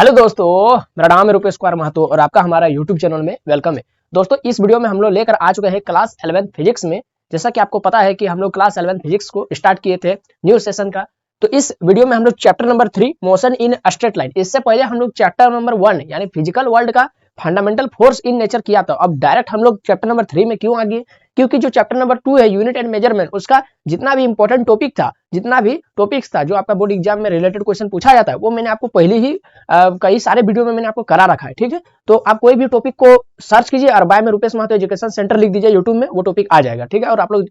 Hello दोस्तों, मेरा नाम है रुपेश कुमार महतो और आपका हमारा यूट्यूब चैनल में वेलकम है। दोस्तों, इस वीडियो में हम लोग लेकर आ चुके हैं क्लास 11 फिजिक्स में। जैसा कि आपको पता है कि हम लोग क्लास 11 फिजिक्स को स्टार्ट किए थे न्यू सेशन का। तो इस वीडियो में हम लोग chapter number 3 motion in straight line, इससे पहले हम लोग चैप्टर नंबर 1 यानी फिजिकल वर्ल्ड का फंडामेंटल फोर्स इन नेचर किया था। अब डायरेक्ट हम लोग चैप्टर नंबर 3 में क्यों आ गए? क्योंकि जो चैप्टर नंबर 2 है यूनिट एंड मेजरमेंट, उसका जितना भी इंपॉर्टेंट टॉपिक था, जितना भी टॉपिक्स था जो आपका बोर्ड एग्जाम में रिलेटेड क्वेश्चन पूछा जाता है, वो मैंने आपको पहले ही कई सारे वीडियो में मैंने आपको करा रखा है। ठीक है, तो आप कोई भी टॉपिक को सर्च कीजिए और बाय में रुपेश महतो एजुकेशन सेंटर लिख दीजिए यूट्यूब में, वो टॉपिक आ जाएगा। ठीक है, और आप लोग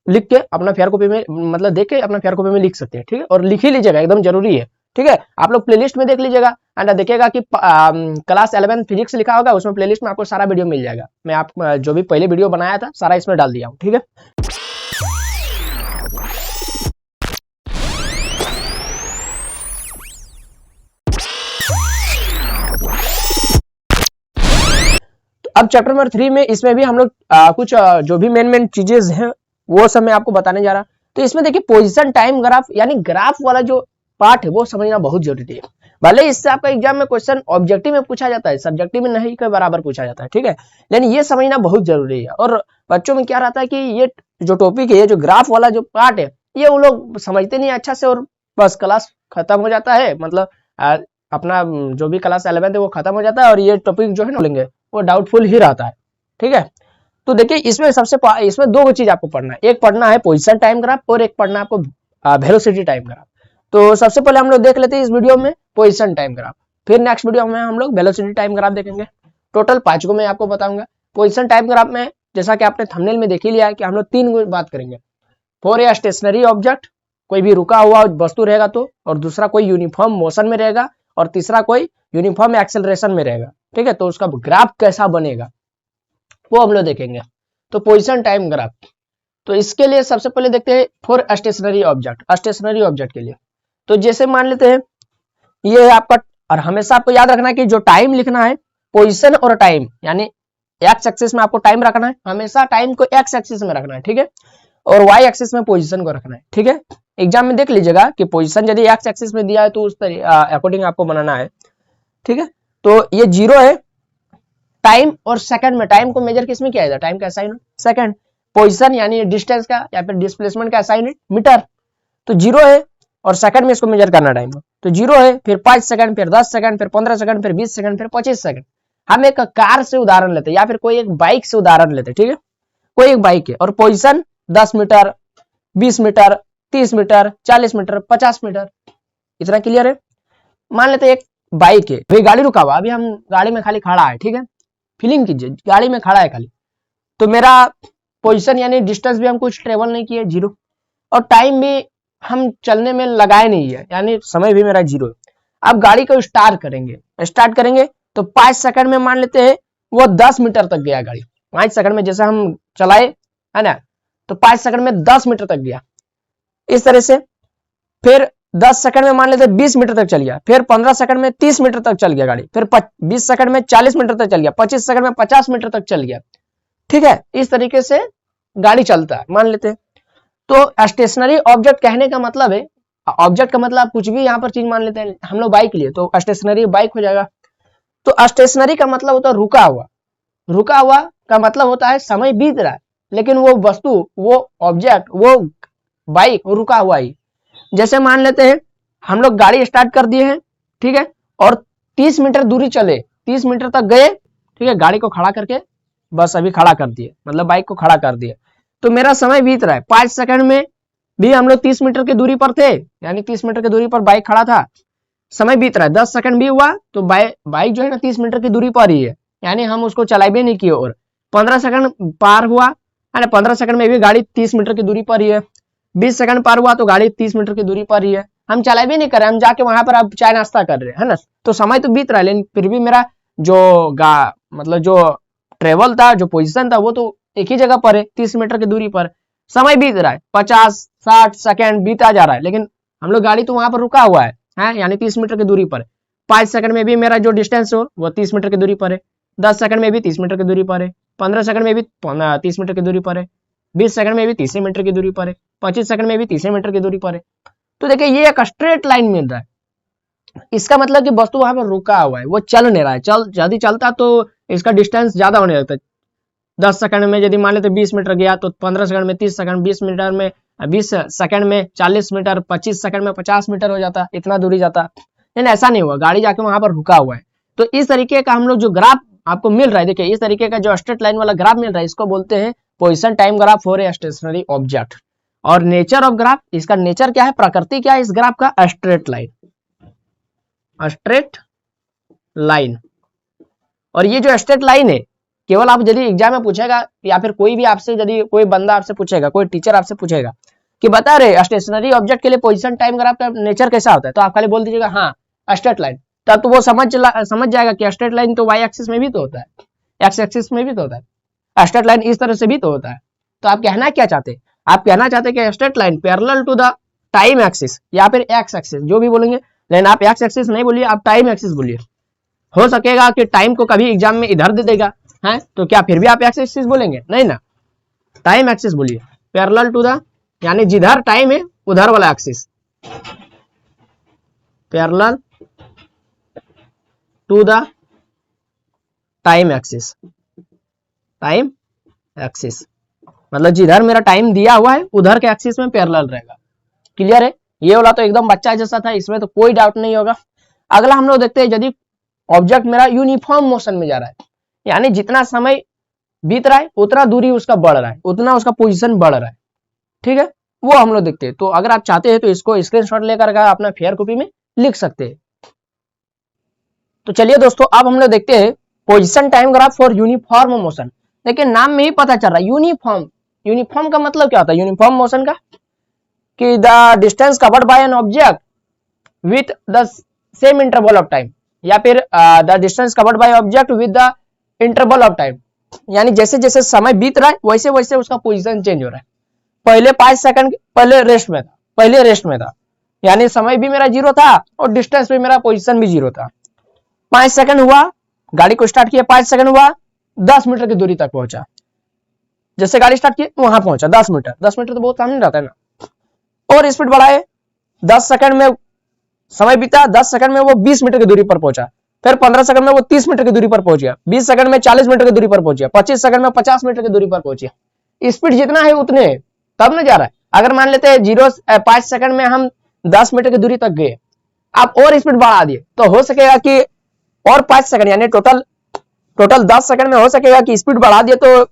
लिख के अपना फेयर कॉपी में मतलब देख के अपना फेयर कॉपी में लिख सकते हैं। ठीक है, और लिख ही लीजिएगा, एकदम जरूरी है। ठीक है, आप लोग प्लेलिस्ट में देख लीजिएगा एंड देखिएगा कि क्लास 11 फिजिक्स लिखा होगा, उसमें प्लेलिस्ट में आपको सारा वीडियो मिल जाएगा। मैं आप जो भी पहले वीडियो बनाया था सारा इसमें डाल दिया हूँ। ठीक है, अब चैप्टर नंबर 3 में इसमें भी हम लोग कुछ जो भी मेन चीजें हैं वो सब मैं आपको बताने जा रहा। तो इसमें देखिए पोजीशन टाइम ग्राफ यानी ग्राफ वाला जो पार्ट है वो समझना बहुत जरूरी है। भले इससे आपका एग्जाम में क्वेश्चन ऑब्जेक्टिव में पूछा जाता है, सब्जेक्टिव में नहीं के बराबर पूछा जाता है। ठीक है, लेकिन ये समझना बहुत जरूरी है। और बच्चों में क्या रहता है कि ये जो टॉपिक है, ये जो ग्राफ वाला जो पार्ट है, ये वो लोग समझते नहीं अच्छा से और बस क्लास खत्म हो जाता है। मतलब अपना जो भी क्लास 11 है वो खत्म हो जाता है और ये टॉपिक जो है ना लेंगे वो डाउटफुल ही रहता है। ठीक है, तो देखिए इसमें इसमें दो चीज आपको पढ़ना है। एक पढ़ना है पोजीशन टाइम ग्राफ और एक पढ़ना है आपको वेलोसिटी टाइम ग्राफ। तो सबसे पहले हम लोग देख लेते हैं इस वीडियो में पोजीशन टाइम ग्राफ, फिर नेक्स्ट वीडियो में हम लोग वेलोसिटी टाइम ग्राफ देखेंगे। टोटल 5 को मैं आपको बताऊंगा। पोजीशन टाइम ग्राफ में जैसा कि आपने थंबनेल में देख ही लिया है कि हम लोग 3 बात करेंगे। फॉर ए स्टेशनरी ऑब्जेक्ट, कोई भी रुका हुआ वस्तु रहेगा तो, और दूसरा कोई यूनिफॉर्म मोशन में रहेगा, और तीसरा कोई यूनिफॉर्म एक्सेलरेशन में रहेगा। ठीक है, तो उसका ग्राफ कैसा बनेगा वो हम लोग देखेंगे। तो पोजीशन टाइम ग्राफ, तो इसके लिए सबसे पहले देखते हैं for stationery object, stationery object के लिए। तो जैसे मान लेते हैं ये आपका, और हमेशा आपको याद रखना है कि जो टाइम लिखना है, पोजीशन और टाइम यानी एक्स एक्सिस में आपको टाइम रखना है, हमेशा टाइम को एक्स एक्सिस में रखना है। ठीक है, और वाई एक्सिस में पोजीशन को रखना है। ठीक है, एग्जाम में देख लीजिएगा कि पोजीशन यदि एक्स एक्सिस में दिया है तो उस अकॉर्डिंग आपको बनाना है। ठीक है, तो ये 0 है टाइम और सेकंड में, टाइम को मेजर किस में किया जाता है? टाइम का असाइन सेकंड। पोजीशन यानी डिस्टेंस का या फिर डिस्प्लेसमेंट का असाइन मीटर। तो 0 है और सेकंड में इसको मेजर करना टाइम को। तो 0 है, फिर 5 सेकंड, फिर 10 सेकंड, फिर 15 सेकंड, फिर 20 सेकंड, फिर 25 सेकंड। हम एक कार से उदाहरण लेते हैं या फिर कोई एक बाइक से उदाहरण लेते हैं। ठीक है, कोई एक बाइक है और position 10 metre, 20 metre, 30 metre, 40 metre, 50 metre. इतना क्लियर है? मान लेते एक बाइक है, भाई गाड़ी रुका हुआ, अभी हम गाड़ी में खाली खड़ा है। ठीक है, फीलिंग कीजिए गाड़ी में खड़ा है खाली। तो मेरा पोजीशन यानी डिस्टेंस भी हम कुछ ट्रेवल नहीं किए, 0, और टाइम भी हम चलने में लगाए नहीं है यानी समय भी मेरा 0 है। अब गाड़ी को स्टार्ट करेंगे तो 5 सेकंड में मान लेते हैं वो 10 मीटर तक गया गाड़ी। 5 सेकंड में जैसे हम चलाए है ना, तो 5 सेकंड में 10 मीटर तक गया इस तरह से। फिर 10 सेकंड में मान लेते 20 मीटर तक चल गया, फिर 15 सेकंड में 30 मीटर तक चल गया गाड़ी, फिर 20 सेकंड में 40 मीटर तक चल गया, 25 सेकंड में 50 मीटर तक चल गया। ठीक है, इस तरीके से गाड़ी चलता है मान लेते हैं। तो स्टेशनरी ऑब्जेक्ट कहने का मतलब है, ऑब्जेक्ट का मतलब कुछ भी यहाँ पर चीज मान लेते हैं हम लोग बाइक लिए, तो स्टेशनरी बाइक हो जाएगा। तो स्टेशनरी का मतलब होता है रुका हुआ, रुका हुआ का मतलब होता है समय बीत रहा है लेकिन वो वस्तु, वो ऑब्जेक्ट, वो बाइक रुका हुआ ही। जैसे मान लेते हैं हम लोग गाड़ी स्टार्ट कर दिए हैं, ठीक है, और 30 मीटर दूरी चले, 30 मीटर तक गए। ठीक है, गाड़ी को खड़ा करके बस अभी खड़ा कर दिए, मतलब बाइक को खड़ा कर दिए, तो मेरा समय बीत रहा है। 5 सेकंड में भी हम लोग 30 मीटर की दूरी पर थे, यानी 30 मीटर की दूरी पर बाइक खड़ा था, समय बीत रहा है। 10 सेकंड भी हुआ तो बाइक जो है ना 30 मीटर की दूरी पर ही है, यानी हम उसको चलाए भी नहीं किए। और 15 सेकंड पार हुआ है ना, 15 सेकंड में भी गाड़ी 30 मीटर की दूरी पर ही है। 20 सेकंड पार हुआ तो गाड़ी 30 मीटर की दूरी पर ही है, हम चला भी नहीं कर रहे, हम जाके वहां पर अब चाय नाश्ता कर रहे हैं ना। तो समय तो बीत रहा है लेकिन फिर भी मेरा जो मतलब जो ट्रेवल था, जो पोजीशन था, वो तो एक ही जगह पर है, 30 मीटर की दूरी पर। समय बीत रहा है, 50-60 सेकंड बीता जा रहा है लेकिन हम लोग गाड़ी तो वहां पर रुका हुआ है यानी 30 मीटर की दूरी पर। 5 सेकंड में भी मेरा जो डिस्टेंस हो वो 30 मीटर की दूरी पर है, 10 सेकंड में भी 30 मीटर की दूरी पर है, 15 सेकंड में भी 30 मीटर की दूरी पर है, 20 सेकंड में भी 30 मीटर की दूरी पर है, 25 सेकंड में भी 30 मीटर की दूरी पर है। तो देखिए ये एक स्ट्रेट लाइन मिल रहा है, इसका मतलब कि वस्तु वहां पर रुका हुआ है, वो चल नहीं रहा है। यदि चलता तो इसका डिस्टेंस ज्यादा होने लगता है। 10 सेकंड में यदि मान लेते 20 मीटर गया तो 15 सेकंड में 30 सेकंड, 20 मीटर में 20 सेकंड में 40 मीटर, 25 सेकंड में 50 मीटर हो जाता, इतना दूरी जाता। लेकिन ऐसा नहीं हुआ, गाड़ी जाके वहां पर रुका हुआ है। तो इस तरीके का हम लोग जो ग्राफ आपको मिल रहा है, देखिए इस तरीके का जो स्ट्रेट लाइन वाला ग्राफ मिल रहा है, इसको बोलते हैं position time graph for a stationary object. और नेचर ऑफ ग्राफ, इसका नेचर क्या है, प्रकृति क्या है इस ग्राफ का, स्ट्रेट लाइन, स्ट्रेट लाइन। और ये जो स्ट्रेट लाइन है, केवल आप यदि एग्जाम में पूछेगा या फिर कोई भी आपसे, यदि कोई बंदा आपसे पूछेगा, कोई टीचर आपसे पूछेगा कि बता रहे स्टेशनरी ऑब्जेक्ट के लिए पोजीशन टाइम ग्राफ का नेचर कैसा होता है, तो आप खाली बोल दीजिएगा हाँ स्ट्रेट लाइन। तब तो वो समझ जाएगा कि स्ट्रेट लाइन तो वाई एक्सिस में भी तो होता है, एक्स एक्सिस में भी तो होता है, स्ट्रेट लाइन इस तरह से भी तो होता है। तो आप कहना क्या चाहते हैं, आप कहना चाहते हैं कि straight line parallel to the time axis या फिर एक्स एक्सिस, जो भी बोलेंगे। लेकिन आप एक्स एक्सिस नहीं बोलिए, आप टाइम एक्सिस बोलिए। हो सकेगा कि टाइम को कभी एग्जाम में इधर दे देगा है, तो क्या फिर भी आप एक्स एक्सिस बोलेंगे, नहीं ना, टाइम एक्सिस बोलिए। पैरेलल टू द, यानी जिधर टाइम है उधर वाला axis, parallel to the time axis, time axis मतलब जिधर मेरा टाइम दिया हुआ है उधर के एक्सिस में पैरेलल रहेगा। क्लियर है, ये वाला तो एकदम बच्चा जैसा था, इसमें तो कोई डाउट नहीं होगा। अगला हम लोग देखते हैं, यदि ऑब्जेक्ट मेरा यूनिफॉर्म मोशन में जा रहा है, यानी जितना समय बीत रहा है उतना दूरी उसका बढ़ रहा है, उतना उसका पोजीशन बढ़ रहा है, ठीक है, वो हम लोग देखते हैं। तो अगर आप चाहते हैं तो इसको स्क्रीनशॉट लेकर अपना फेयर कॉपी में लिख सकते हैं। तो चलिए दोस्तों, अब हम लोग देखते हैं position time graph for uniform motion. लेकिन नाम में ही पता चल रहा है यूनिफॉर्म, यूनिफॉर्म का मतलब क्या होता है यूनिफॉर्म मोशन का, कि the distance covered by an object with the same interval of time, या फिर the distance covered by object with the interval of time, यानी जैसे जैसे समय बीत रहा है वैसे वैसे उसका पोजीशन चेंज हो रहा है। पहले 5 सेकंड पहले रेस्ट में था, यानी समय भी मेरा 0 था और डिस्टेंस भी मेरा पोजीशन भी 0 था। 5 सेकंड हुआ, गाड़ी को स्टार्ट किया, 5 सेकंड हुआ, 10 मीटर की दूरी तक पहुंचा। जैसे गाड़ी स्टार्ट की वहां पहुंचा 10 मीटर, 10 मीटर तो बहुत सामने रहता है ना। और स्पीड बढ़ाए, 10 सेकंड में समय बीता, 10 सेकंड में वो 20 मीटर की दूरी पर पहुंचा, फिर 15 सेकंड में वो 30 मीटर की दूरी पर पहुंच गया, 20 सेकंड में 40 मीटर की दूरी पर पहुंच गया, 25 सेकंड में 50 मीटर की दूरी पर पहुंच गया। स्पीड जितना है उतने तब न जा रहा है। अगर मान लेते हैं 5 सेकंड में हम 10 मीटर की दूरी तक गए, आप और स्पीड बढ़ा दिए तो हो सकेगा कि और 5 सेकंड, यानी टोटल 10 सेकंड में हो सकेगा कि स्पीड बढ़ा दिए तो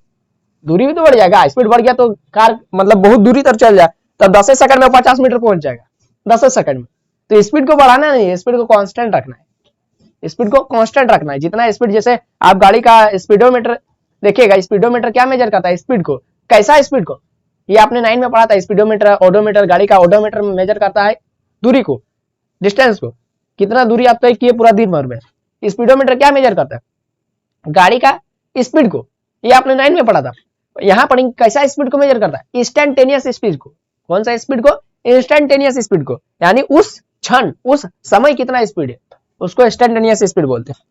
दूरी भी तो बढ़ जाएगा। स्पीड बढ़ गया तो कार मतलब बहुत दूरी तक चल जाए, तब 10 सेकंड में 50 मीटर पहुंच जाएगा, 10 सेकंड में। तो स्पीड को बढ़ाना नहीं है, स्पीड को कांस्टेंट रखना है, स्पीड को कांस्टेंट रखना है। जितना स्पीड, जैसे आप गाड़ी का स्पीडोमीटर देखिएगा, स्पीडोमीटर क्या मेजर करता है, स्पीड को। कैसा स्पीड को, ये आपने 9 में पढ़ा था, स्पीडोमीटर, ओडोमीटर, गाड़ी का ओडोमीटर मेजर करता है दूरी को, डिस्टेंस को, कितना दूरी आप तय किए पूरा दिन भर में। स्पीडोमीटर क्या मेजर करता है, गाड़ी का स्पीड को, ये आपने 9 में पढ़ा था। यहाँ पर कैसा स्पीड को मेजर करता है, इंस्टेंटेनियस स्पीड को। कौन सा स्पीड को, इंस्टेंटेनियस स्पीड को, यानी उस क्षण उस समय कितना स्पीड है उसको इंस्टेंटेनियस स्पीड बोलते हैं।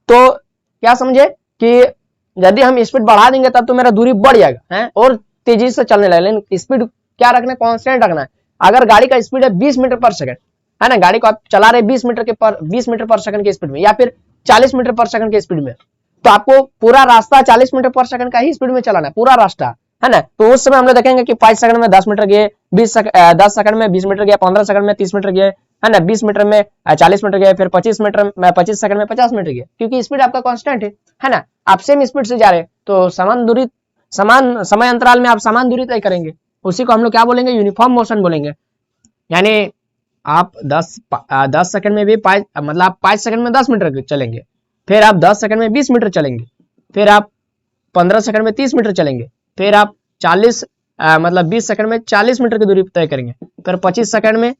तो क्या समझे कि यदि हम स्पीड बढ़ा देंगे तब तो मेरा दूरी बढ़ जाएगा है और तेजी से चलने लगेगा, लेकिन स्पीड क्या रखना है, कांस्टेंट रखना है। अगर गाड़ी का स्पीड है 20 मीटर पर सेकंड है ना, गाड़ी को आप चला रहे 20 मीटर पर सेकंड की स्पीड में या फिर 40 मीटर पर सेकंड की स्पीड में, तो आपको पूरा रास्ता 40 मीटर पर सेकंड का ही स्पीड में चलाना है, पूरा रास्ता है ना। तो उस समय हम लोग देखेंगे कि 5 सेकंड में 10 मीटर गए, 10 सेकंड में 20 मीटर गया, 15 सेकंड में 30 मीटर गए है ना, 20 मीटर में 40 मीटर गए, फिर 25 सेकंड में 50 मीटर गए, क्योंकि स्पीड आपका कांस्टेंट है ना। आप सेम स्पीड से जा रहे हैं तो समान दूरी, समान समय अंतराल में आप समान दूरी तय करेंगे, उसी को हम लोग क्या बोलेंगे, यूनिफॉर्म मोशन बोलेंगे। यानी आप 10 सेकंड में भी मतलब आप 5 सेकंड में 10 मीटर चलेंगे, फिर आप 10 सेकंड में 20 मीटर चलेंगे, फिर आप 15 सेकंड में 30 मीटर चलेंगे, फिर आप 20 सेकंड में 40 मीटर की दूरी तय करेंगे, फिर 25 सेकंड में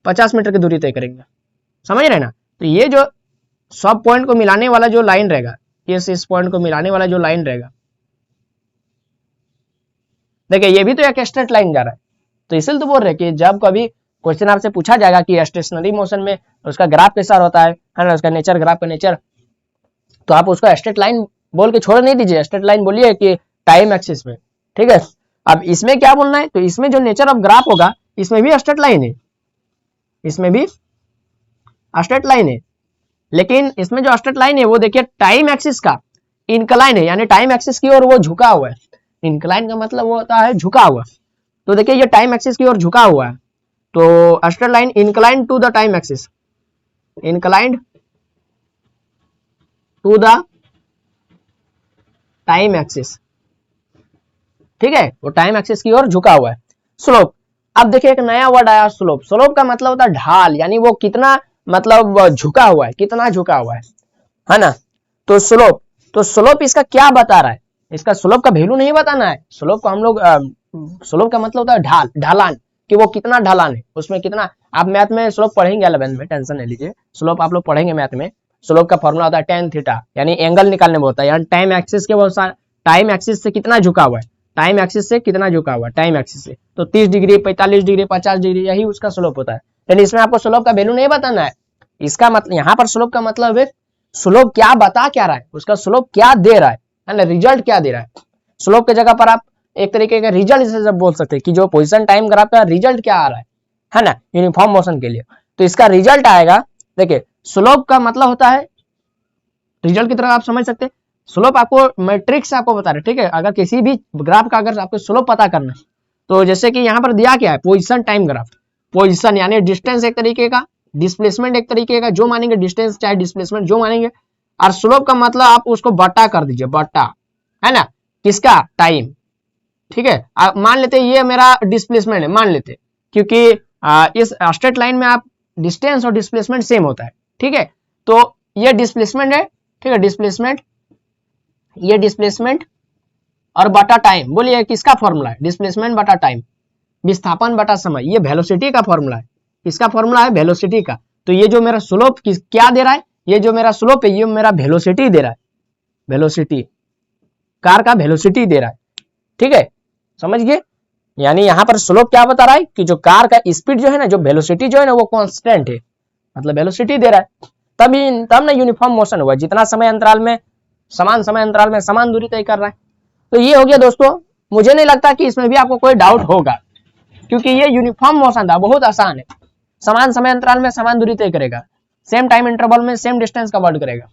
50 मीटर की दूरी तय करेंगे। समझ रहे ना। तो ये जो सब पॉइंट को मिलाने वाला जो लाइन रहेगा, इस पॉइंट को मिलाने वाला जो लाइन रहेगा, देखिए ये भी तो एक स्ट्रेट लाइन जा रहा है। तो इसलिए तो बोल रहे कि जब कभी क्वेश्चन आपसे पूछा जाएगा कि स्टेशनरी मोशन में उसका ग्राफ कैसा होता है ना, उसका नेचर, ग्राफ का नेचर, तो आप उसको स्ट्रेट लाइन बोल के छोड़ नहीं दीजिए, स्ट्रेट लाइन बोलिए कि टाइम एक्सिस में, ठीक है। अब इसमें क्या बोलना है, तो इसमें जो नेचर ऑफ ग्राफ होगा इसमें भी स्ट्रेट लाइन है, इसमें भी स्ट्रेट लाइन है, लेकिन इसमें जो स्ट्रेट लाइन है वो देखिए टाइम एक्सिस का इंक्लाइन है, यानी टाइम एक्सिस की ओर वो झुका हुआ है। इंक्लाइन का मतलब वो होता है झुका हुआ। तो देखिए ये टाइम एक्सिस की ओर झुका हुआ है, तो straight line inclined to the time axis, inclined to the time axis, ठीक है, वो टाइम एक्सिस की ओर झुका हुआ है। स्लोप, अब देखिए एक नया वर्ड आया स्लोप। स्लोप का मतलब होता है ढाल, यानी वो कितना मतलब झुका हुआ है, कितना झुका हुआ है ना। तो स्लोप, तो स्लोप इसका क्या बता रहा है, इसका स्लोप का वैल्यू नहीं बताना है। स्लोप को हम लोग स्लोप का मतलब होता है ढाल, ढलान, कि वो कितना ढलान है, उसमें कितना। आप मैथ में स्लोप पढ़ेंगे 11 में, टेंशन नहीं लीजिए, स्लोप आप लोग पढ़ेंगे मैथ में। स्लोप का फॉर्मूला होता है tan थीटा, यानी एंगल निकालने में होता है, यानी टाइम एक्सिस के बहुत सारा, टाइम एक्सिस से कितना झुका हुआ है, टाइम एक्सिस से कितना झुका हुआ है, टाइम एक्सिस से। तो 30 डिग्री, 45 डिग्री, 50 डिग्री, यही उसका स्लोप होता है। लेकिन इसमें आपको स्लोप का वैल्यू नहीं बताना है। इसका मतलब यहाँ पर स्लोप का मतलब है स्लोप क्या बता क्या रहा है, उसका स्लोप क्या दे रहा है ना, रिजल्ट क्या दे रहा है। स्लोप की जगह पर आप एक तरीके का रिजल्ट इसे जब बोल सकते हैं कि जो पोजीशन टाइम ग्राफ का रिजल्ट क्या आ रहा है ना, यूनिफॉर्म मोशन के लिए। तो इसका रिजल्ट आएगा, देखिए स्लोप का मतलब होता है रिजल्ट की तरह आप समझ सकते हैं। स्लोप आपको मैट्रिक्स आपको बता रहे, ठीक है। अगर किसी भी ग्राफ का अगर आपको स्लोप पता करना, तो जैसे कि यहाँ पर दिया क्या है, पोजीशन टाइम ग्राफ। पोजीशन यानी डिस्टेंस एक तरीके का, डिस्प्लेसमेंट एक तरीके का, जो मानेंगे डिस्टेंस चाहे डिस्प्लेसमेंट जो मानेंगे, और स्लोप का मतलब आप उसको बटा कर दीजिए, बटा, है ना, किसका, टाइम, ठीक है। आप मान लेते ये मेरा डिस्प्लेसमेंट है, मान लेते, क्योंकि इस स्ट्रेट लाइन में आप डिस्टेंस और डिस्प्लेसमेंट सेम होता है, ठीक है। तो ये डिस्प्लेसमेंट है, ठीक है, डिस्प्लेसमेंट, ये डिस्प्लेसमेंट और बटा टाइम, बोलिए किसका फॉर्मूला है, डिस्प्लेसमेंट बटा टाइम, विस्थापन बटा समय, ये वेलोसिटी का फॉर्मूला है। किसका फॉर्मूला है, वेलोसिटी का। तो ये जो मेरा स्लोप क्या दे रहा है, ये जो मेरा स्लोप है ये मेरा वेलोसिटी दे रहा है, वेलोसिटी, कार का वेलोसिटी दे रहा है, ठीक है, समझ गए। यानी यहाँ पर स्लोप क्या बता रहा है कि जो कार का स्पीड जो है ना, जो वेलोसिटी जो है ना, वो कांस्टेंट है, मतलब वेलोसिटी दे रहा है। तब ना यूनिफॉर्म मोशन हुआ, जितना समय अंतराल में, समान समय अंतराल में समान दूरी तय कर रहा है। तो ये हो गया दोस्तों। मुझे नहीं लगता कि इसमें भी आपको कोई डाउट होगा, क्योंकि ये यूनिफॉर्म मोशन था, बहुत आसान है। समान समय अंतराल में समान दूरी तय करेगा, सेम टाइम इंटरवल में सेम डिस्टेंस कवर्ड करेगा,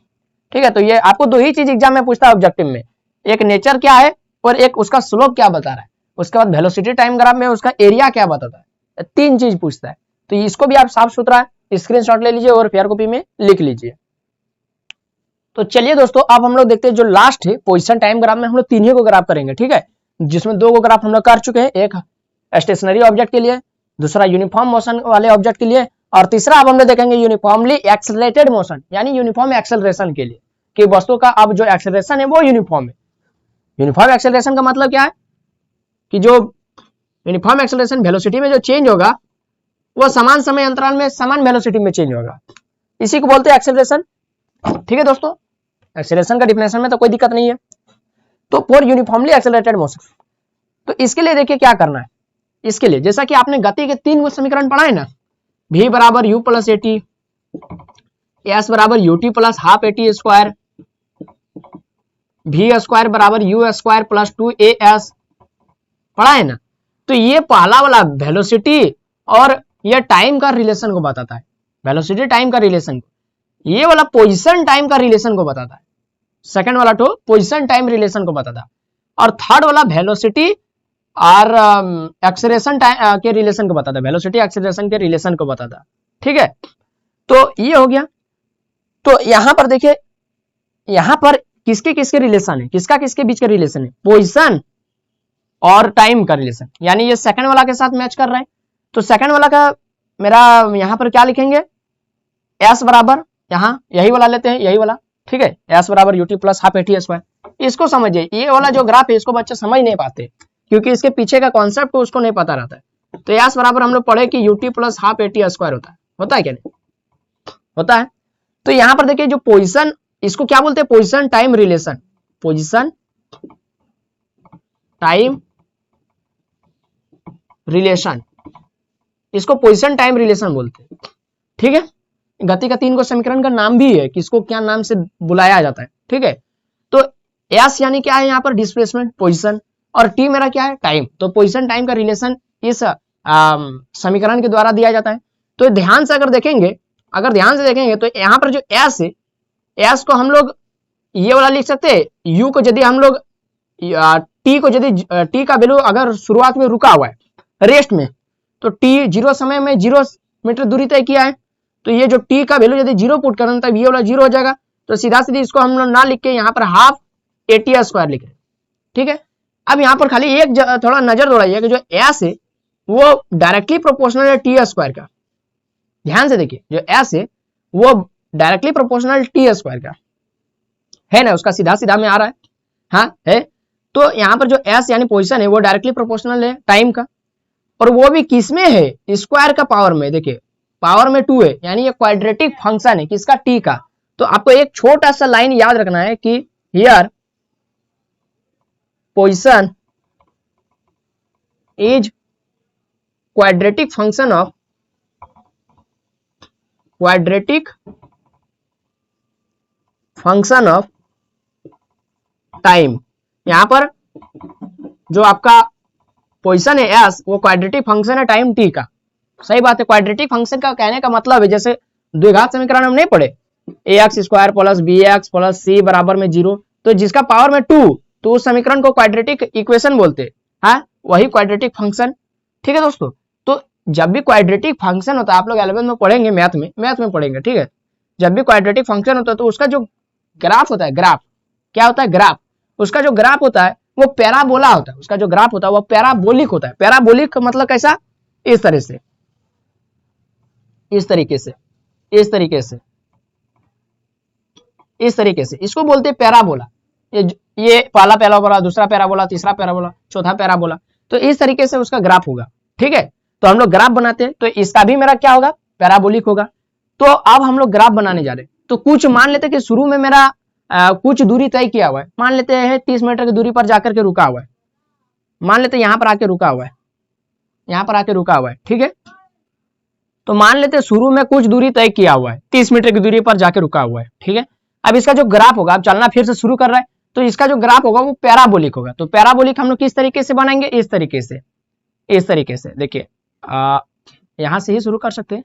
ठीक है। तो ये आपको दो ही चीज एग्जाम में पूछता है ऑब्जेक्टिव में, एक नेचर क्या है और एक उसका स्लोप क्या बता रहा है, उसके बाद वेलोसिटी टाइम ग्राफ में उसका एरिया क्या बताता है, तीन चीज पूछता है। तो इसको भी आप साफ सुथरा स्क्रीनशॉट ले लीजिए और फेयर कॉपी में लिख लीजिए। तो चलिए दोस्तों, अब हम लोग देखते हैं जो लास्ट है पोजीशन टाइम ग्राफ में, हम लोग तीन ही को ग्राफ करेंगे, ठीक है, जिसमें दो को ग्राफ हम लोग कर चुके हैं, एक स्टेशनरी ऑब्जेक्ट के लिए, दूसरा यूनिफॉर्म मोशन वाले ऑब्जेक्ट के लिए, और तीसरा अब हम लोग देखेंगे यूनिफॉर्मली एक्सेलरेटेड मोशन, यानी यूनिफॉर्म एक्सेलरेशन के लिए, कि वस्तु का अब जो एक्सेलरेशन है वो यूनिफॉर्म है। यूनिफॉर्म एक्सेलरेशन का मतलब क्या है कि जो यूनिफॉर्म एक्सेलरेशन वेलोसिटी में जो चेंज होगा वो समान समय अंतराल में समान वेलोसिटी में चेंज होगा, इसी को बोलते हैं एक्सेलरेशन, ठीक है दोस्तों। एक्सेलरेशन का डिफिनेशन में तो कोई दिक्कत नहीं है। तो फॉर यूनिफॉर्मली एक्सेलरेटेड मोशन, तो इसके लिए देखिए क्या करना है। इसके लिए जैसा कि आपने गति के तीन गो समीकरण पढ़ा है ना, v बराबर u प्लस एटी, s बराबर ut plus half eighty square, v square बराबर u स्क्वायर प्लस 2as, पढ़ा है ना। तो ये पहला वाला वेलोसिटी और ये टाइम का रिलेशन को बताता है, वेलोसिटी टाइम का रिलेशन को। ये वाला पोजीशन टाइम का रिलेशन को बताता है, सेकंड वाला तो पोजीशन टाइम रिलेशन को बताता है, और थर्ड वाला वेलोसिटी और एक्सेलरेशन टाइम के रिलेशन को बताता है, वेलोसिटी एक्सेलरेशन के रिलेशन को बताता है, ठीक है। तो ये हो गया। तो यहां पर देखिए, यहां पर किसके किसके रिलेशन है, किसका किसके बीच का रिलेशन है, पोजीशन और टाइम का रिलेशन, यानी ये सेकंड वाला के साथ मैच कर रहा है। तो सेकंड वाला का मेरा यहां पर क्या लिखेंगे, एस बराबर, यहां यही वाला लेते हैं, यही वाला, ठीक है, एस बराबर UT plus half eighty square. इसको समझिए, ये वाला जो ग्राफ है इसको बच्चे समझ नहीं पाते, क्योंकि इसके पीछे का कॉन्सेप्ट को उसको नहीं पता रहता है। तो एस बराबर हम लोग पढ़े कि UT plus half eighty square होता है क्या नहीं होता है। तो यहां पर देखिए जो पोजीशन, इसको क्या बोलते हैं, position time relation, position time relation, इसको पोजीशन टाइम रिलेशन बोलते हैं, ठीक है। गति का तीन को समीकरण का नाम भी है, किसको क्या नाम से बुलाया जाता है, ठीक है। तो एस यानी क्या है यहाँ पर, डिस्प्लेसमेंट, पोजीशन, और टी मेरा क्या है, टाइम। तो पोजीशन टाइम का रिलेशन इस समीकरण के द्वारा दिया जाता है। तो ध्यान से अगर देखेंगे अगर ध्यान से देखेंगे तो यहाँ पर जो एस है, एस को हम लोग ये वाला लिख सकते हैं, यू को यदि हम लोग टी को यदि टी का वैल्यू अगर शुरुआत में रुका हुआ है रेस्ट में, तो टी 0 समय में 0 मीटर दूरी तय किया है, तो ये जो टी का वैल्यू यदि 0 पुट करें तब ये वाला 0 हो जाएगा। तो सीधा सीधी इसको हम लोग ना लिख के यहाँ पर हाफ AT स्क्वायर लिख रहे हैं, ठीक है। अब यहाँ पर खाली एक थोड़ा नजर दौड़ाइए कि जो एस है वो डायरेक्टली प्रोपोर्शनल है टी स्क्वायर का। ध्यान से देखिए, जो एस है वो डायरेक्टली प्रोपोर्शनल टी स्क्वायर का है ना, उसका सीधा सीधा में आ रहा है, हाँ है। तो यहाँ पर जो एस यानी पोजीशन है वो डायरेक्टली प्रोपोर्शनल है टाइम का, और वो भी किसमें है, स्क्वायर का पावर में। देखिए पावर में 2 है, यानी ये क्वाड्रेटिक फंक्शन है किसका, टी का। तो आपको एक छोटा सा लाइन याद रखना है कि here position is quadratic function of time. यहां पर जो आपका पोजीशन है एस वो क्वाड्रेटिक फंक्शन है टाइम टी का। सही बात है, क्वाड्रेटिक फंक्शन का कहने का मतलब है जैसे द्विघात समीकरण हम नहीं पढ़े, ax square plus bx plus c बराबर में 0, तो जिसका पावर में 2, तो उस समीकरण को क्वाड्रेटिक इक्वेशन बोलते हैं, हाँ वही क्वाड्रेटिक फंक्शन, ठीक है दोस्तों। तो जब भी क्वाड्रेटिक फंक्शन होता है, आप लोग 11th में पढ़ेंगे, मैथ में पढ़ेंगे, ठीक है। जब भी क्वाड्रेटिक फंक्शन होता है तो उसका जो ग्राफ होता है, ग्राफ क्या होता है, ग्राफ, उसका जो ग्राफ होता है वो पैराबोला होता है, उसका जो ग्राफ होता है वो पैराबोलिक होता है। पैराबोलिक का मतलब कैसा, इस तरह से, इस तरीके से, इस तरीके से, इस तरीके से, इसको बोलते हैं पैराबोला। ये पहला पैराबोला, दूसरा पैराबोला, तीसरा पैराबोला, चौथा पैराबोला, तो इस तरीके से उसका ग्राफ होगा, ठीक है। तो हम लोग ग्राफ बनाते हैं, तो इसका भी मेरा क्या होगा, पैराबोलिक होगा। तो अब हम लोग ग्राफ बनाने जा रहे हैं, तो कुछ मान लेते हैं कि शुरू में मेरा कुछ दूरी तय किया हुआ है, मान लेते हैं 30 मीटर की दूरी पर जाकर के रुका हुआ है, मान लेते हैं यहाँ पर आके रुका हुआ है, यहाँ पर आके रुका हुआ है, ठीक है। तो मान लेते हैं शुरू में कुछ दूरी तय किया हुआ है, 30 मीटर की दूरी पर जाके रुका हुआ है, ठीक है। अब इसका जो ग्राफ होगा, अब चलना फिर से शुरू कर रहा है, तो इसका जो ग्राफ होगा वो पैराबोलिक होगा। तो पैराबोलिक हम लोग किस तरीके से बनाएंगे, इस तरीके से, इस तरीके से। देखिए यहां से ही शुरू कर सकते हैं,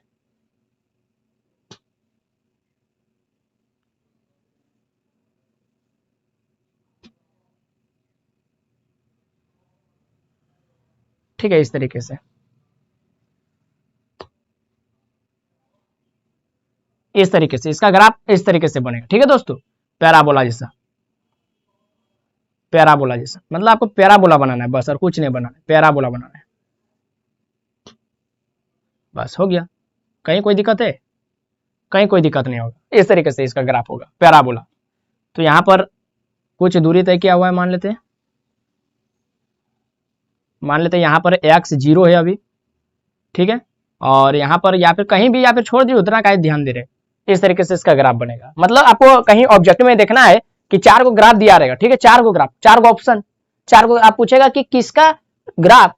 ठीक है, इस तरीके से, इस तरीके से इसका ग्राफ इस तरीके से बनेगा, ठीक है दोस्तों। पैराबोला जैसा, पैराबोला जैसा, मतलब आपको पैराबोला बनाना है बस, और कुछ नहीं बनाना है, पैराबोला बनाना है बस, हो गया। कहीं कोई दिक्कत है, कहीं कोई दिक्कत नहीं होगा। इस तरीके से इसका ग्राफ होगा पैराबोला। तो यहाँ पर कुछ दूरी तय किया हुआ है, मान लेते हैं यहाँ पर x 0 है अभी, ठीक है। और यहाँ पर या फिर कहीं भी, या फिर छोड़ दिए, उतना का ध्यान दे रहे। इस तरीके से इसका ग्राफ बनेगा। मतलब आपको कहीं ऑब्जेक्ट में देखना है कि 4 को ग्राफ दिया रहेगा, ठीक है, 4 को ग्राफ, 4 को ऑप्शन, 4 को आप पूछेगा कि किसका ग्राफ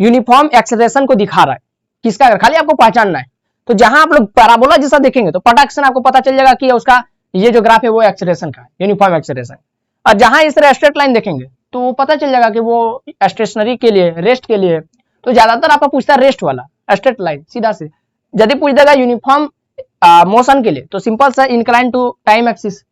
यूनिफॉर्म एक्सेलरेशन को दिखा रहा है, किसका, खाली आपको पहचानना है। तो जहां आप लोग पैराबोला जैसा देखेंगे तो पटाख से आपको पता चल जाएगा कि उसका ये जो ग्राफ है वो एक्सेलरेशन का है, यूनिफॉर्म एक्सेलरेशन। और जहां इस तरह स्ट्रेट लाइन देखेंगे तो वो पता चल जाएगा कि वो स्टेशनरी के लिए, रेस्ट के लिए। तो ज्यादातर आपका पूछता है रेस्ट वाला, स्ट्रेट लाइन सीधा से। यदि पूछ देगा यूनिफॉर्म मोशन के लिए तो सिंपल सा इंक्लाइन टू टाइम एक्सिस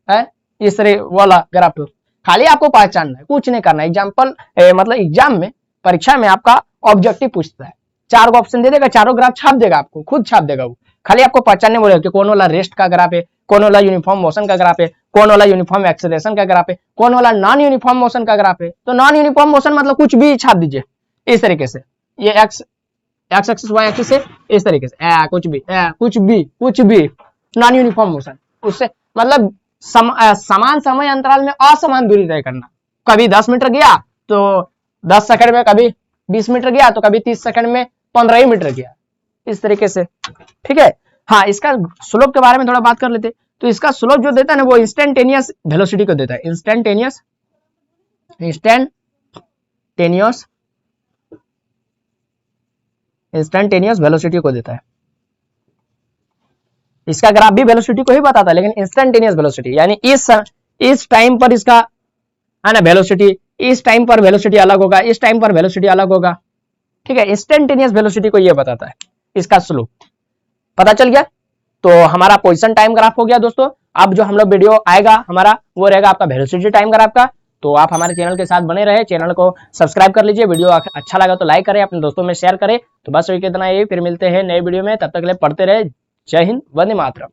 है, इस तरह वाला ग्राफ। खाली आपको पहचानना है, कुछ नहीं करना। एग्जाम्पल मतलब एग्जाम में, परीक्षा में आपका ऑब्जेक्टिव पूछता है, 4 को ऑप्शन दे देगा, चारों ग्राफ छाप देगा, आपको खुद छाप देगा वो। खाली आपको पहचानने बोलेगा कि कौन वाला रेस्ट का ग्राफ है, कौन वाला यूनिफॉर्म मोशन का ग्राफ है, कौन वाला यूनिफॉर्म एक्सेलरेशन का ग्राफ है, कौन वाला नॉन यूनिफॉर्म मोशन का ग्राफ है। तो नॉन यूनिफॉर्म मोशन मतलब कुछ भी छाप दीजिए इस तरीके से, ये एक्स एक्सिस वाई एक्सिस से, इस तरीके से कुछ भी नॉन यूनिफॉर्म मोशन, उससे मतलब समान समय अंतराल में असमान दूरी तय करना। कभी 10 मीटर गया तो 10 सेकंड में, कभी 20 मीटर गया तो कभी 30 सेकंड में 15 मीटर गया, इस तरीके से, ठीक है। हाँ, इसका स्लोप के बारे में थोड़ा बात कर लेते। तो इसका स्लोप जो देता है ना वो इंस्टेंटेनियस वेलोसिटी को देता है, इंस्टेंटेनियस वेलोसिटी को देता है। इसका ग्राफ भी वेलोसिटी को ही बताता है, लेकिन इंस्टेंटेनियस वेलोसिटी यानी इस टाइम पर इसका है ना वेलोसिटी, इस टाइम पर वेलोसिटी अलग होगा, इस टाइम पर वेलोसिटी अलग होगा, ठीक है। इंस्टेंटेनियस वेलोसिटी को ये बताता है इसका स्लोप, पता चल गया। तो हमारा पोजीशन टाइम ग्राफ हो गया दोस्तों। अब जो हम लोग वीडियो आएगा हमारा वो रहेगा आपका वेलोसिटी टाइम ग्राफ का। तो आप हमारे चैनल के साथ बने रहे, चैनल को सब्सक्राइब कर लीजिए, वीडियो अच्छा लगा तो लाइक करें, अपने दोस्तों में शेयर करें। तो बस इतना ही, फिर मिलते हैं नए वीडियो में, तब तक के लिए पढ़ते रहे। जय हिंद, वंदे मातरम।